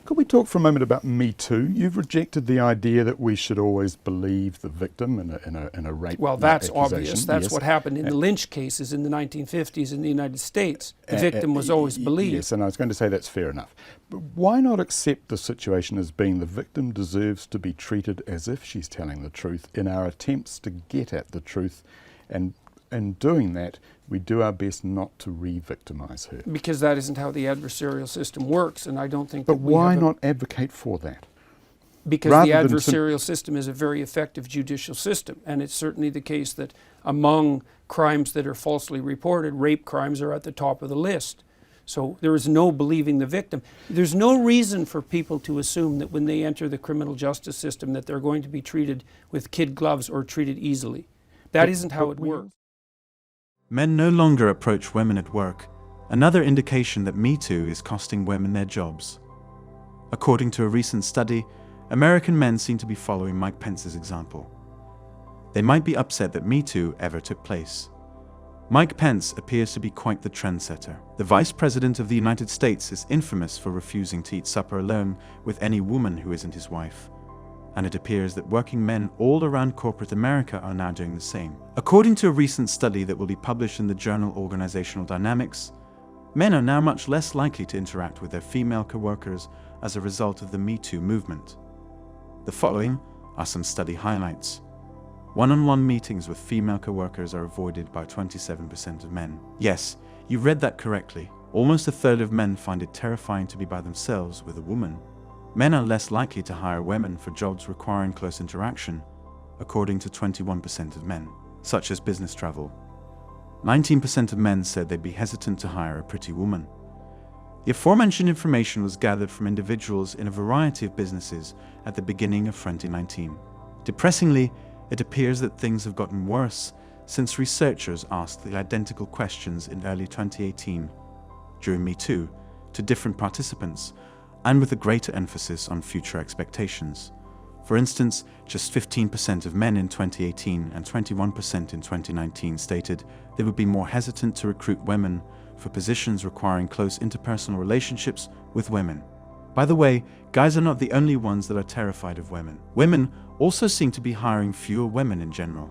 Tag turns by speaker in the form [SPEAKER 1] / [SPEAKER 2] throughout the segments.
[SPEAKER 1] Could we talk for a moment about Me Too? You've rejected the idea that we should always believe the victim in a rape
[SPEAKER 2] Well, that's
[SPEAKER 1] accusation.
[SPEAKER 2] obvious. That's
[SPEAKER 1] Yes.
[SPEAKER 2] what happened in the lynch cases in the 1950s in the United States. The victim was always believed.
[SPEAKER 1] Yes, and I was going to say that's fair enough. But why not accept the situation as being the victim deserves to be treated as if she's telling the truth in our attempts to get at the truth, and in doing that, we do our best not to re-victimise her?
[SPEAKER 2] Because that isn't how the adversarial system works, and I don't think
[SPEAKER 1] But
[SPEAKER 2] that we
[SPEAKER 1] why
[SPEAKER 2] have
[SPEAKER 1] not advocate for that?
[SPEAKER 2] Because the adversarial system is a very effective judicial system, and it's certainly the case that among crimes that are falsely reported, rape crimes are at the top of the list. So there is no believing the victim. There's no reason for people to assume that when they enter the criminal justice system that they're going to be treated with kid gloves or treated easily. That isn't how it works.
[SPEAKER 3] Men no longer approach women at work, another indication that Me Too is costing women their jobs. According to a recent study, American men seem to be following Mike Pence's example. They might be upset that Me Too ever took place. Mike Pence appears to be quite the trendsetter. The Vice President of the United States is infamous for refusing to eat supper alone with any woman who isn't his wife. And it appears that working men all around corporate America are now doing the same. According to a recent study that will be published in the journal Organizational Dynamics, men are now much less likely to interact with their female co-workers as a result of the Me Too movement. The following are some study highlights. One-on-one meetings with female co-workers are avoided by 27% of men. Yes, you read that correctly. Almost a third of men find it terrifying to be by themselves with a woman. Men are less likely to hire women for jobs requiring close interaction, according to 21% of men, such as business travel. 19% of men said they'd be hesitant to hire a pretty woman. The aforementioned information was gathered from individuals in a variety of businesses at the beginning of 2019. Depressingly, it appears that things have gotten worse since researchers asked the identical questions in early 2018, during Me Too, to different participants, and with a greater emphasis on future expectations. For instance, just 15% of men in 2018 and 21% in 2019 stated they would be more hesitant to recruit women for positions requiring close interpersonal relationships with women. By the way, guys are not the only ones that are terrified of women. Women also seem to be hiring fewer women in general.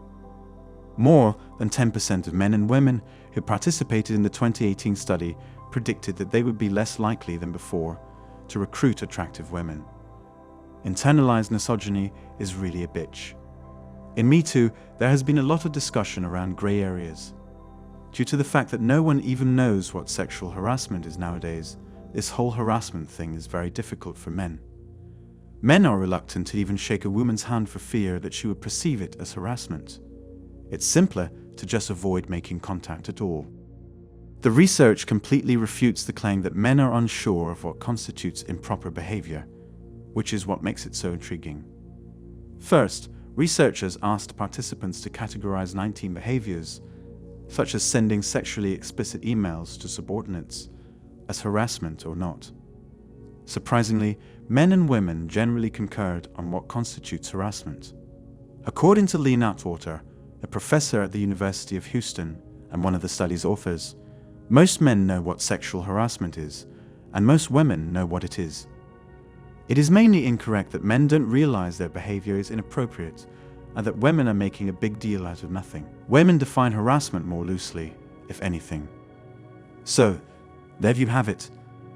[SPEAKER 3] More than 10% of men and women who participated in the 2018 study predicted that they would be less likely than before to recruit attractive women. Internalized misogyny is really a bitch. In Me Too, there has been a lot of discussion around grey areas. Due to the fact that no one even knows what sexual harassment is nowadays, this whole harassment thing is very difficult for men. Men are reluctant to even shake a woman's hand for fear that she would perceive it as harassment. It's simpler to just avoid making contact at all. The research completely refutes the claim that men are unsure of what constitutes improper behavior, which is what makes it so intriguing. First, researchers asked participants to categorize 19 behaviors, such as sending sexually explicit emails to subordinates, as harassment or not. Surprisingly, men and women generally concurred on what constitutes harassment. According to Lee Atwater, a professor at the University of Houston and one of the study's authors, most men know what sexual harassment is, and most women know what it is. It is mainly incorrect that men don't realize their behavior is inappropriate, and that women are making a big deal out of nothing. Women define harassment more loosely, if anything. So, there you have it.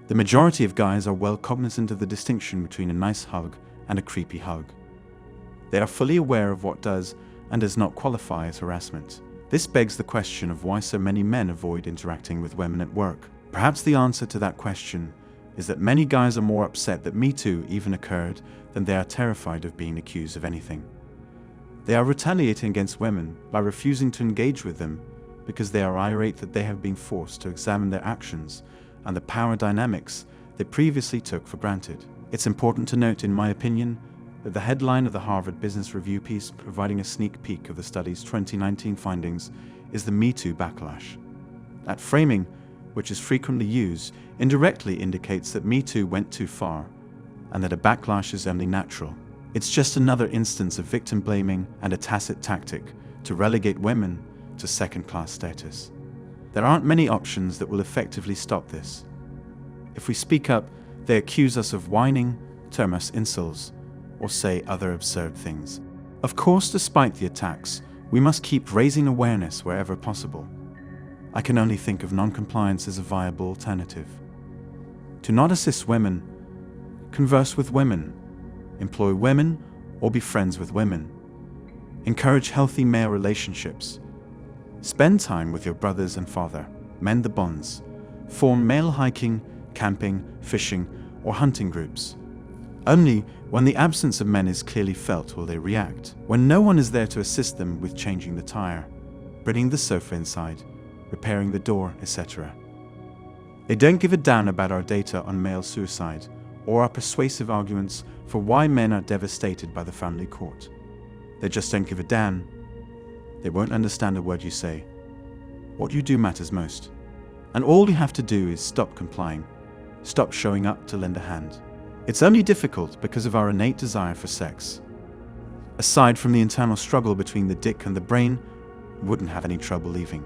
[SPEAKER 3] The majority of guys are well cognizant of the distinction between a nice hug and a creepy hug. They are fully aware of what does and does not qualify as harassment. This begs the question of why so many men avoid interacting with women at work. Perhaps the answer to that question is that many guys are more upset that Me Too even occurred than they are terrified of being accused of anything. They are retaliating against women by refusing to engage with them because they are irate that they have been forced to examine their actions and the power dynamics they previously took for granted. It's important to note, in my opinion, that the headline of the Harvard Business Review piece providing a sneak peek of the study's 2019 findings is the Me Too backlash. That framing, which is frequently used, indirectly indicates that Me Too went too far and that a backlash is only natural. It's just another instance of victim blaming and a tacit tactic to relegate women to second-class status. There aren't many options that will effectively stop this. If we speak up, They accuse us of whining, term us incels, or say other absurd things. Of course, despite the attacks, we must keep raising awareness wherever possible. I can only think of non-compliance as a viable alternative. To not assist women, converse with women, employ women, or be friends with women. Encourage healthy male relationships. Spend time with your brothers and father. Mend the bonds. Form male hiking, camping, fishing, or hunting groups. Only when the absence of men is clearly felt will they react. When no one is there to assist them with changing the tire, bringing the sofa inside, repairing the door, etc. They don't give a damn about our data on male suicide or our persuasive arguments for why men are devastated by the family court. They just don't give a damn. They won't understand a word you say. What you do matters most. And all you have to do is stop complying. Stop showing up to lend a hand. It's only difficult because of our innate desire for sex. Aside from the internal struggle between the dick and the brain, you wouldn't have any trouble leaving.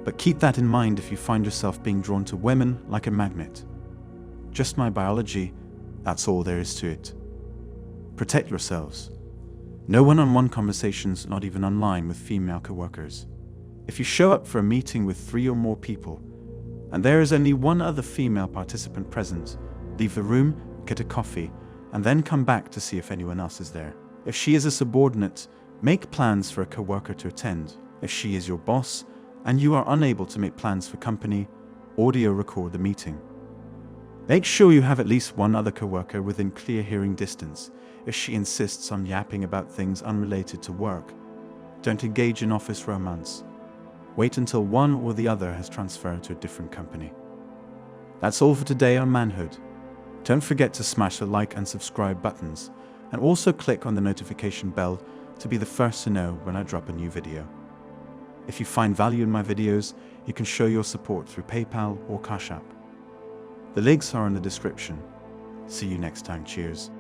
[SPEAKER 3] But keep that in mind if you find yourself being drawn to women like a magnet. Just my biology, that's all there is to it. Protect yourselves. No one-on-one conversations, not even online with female co-workers. If you show up for a meeting with 3 or more people, and there is only one other female participant present, leave the room, get a coffee, and then come back to see if anyone else is there. If she is a subordinate, make plans for a co-worker to attend. If she is your boss, and you are unable to make plans for company, audio record the meeting. Make sure you have at least one other co-worker within clear hearing distance. If she insists on yapping about things unrelated to work, don't engage in office romance. Wait until one or the other has transferred to a different company. That's all for today on Manhood. Don't forget to smash the like and subscribe buttons, and also click on the notification bell to be the first to know when I drop a new video. If you find value in my videos, you can show your support through PayPal or Cash App. The links are in the description. See you next time. Cheers.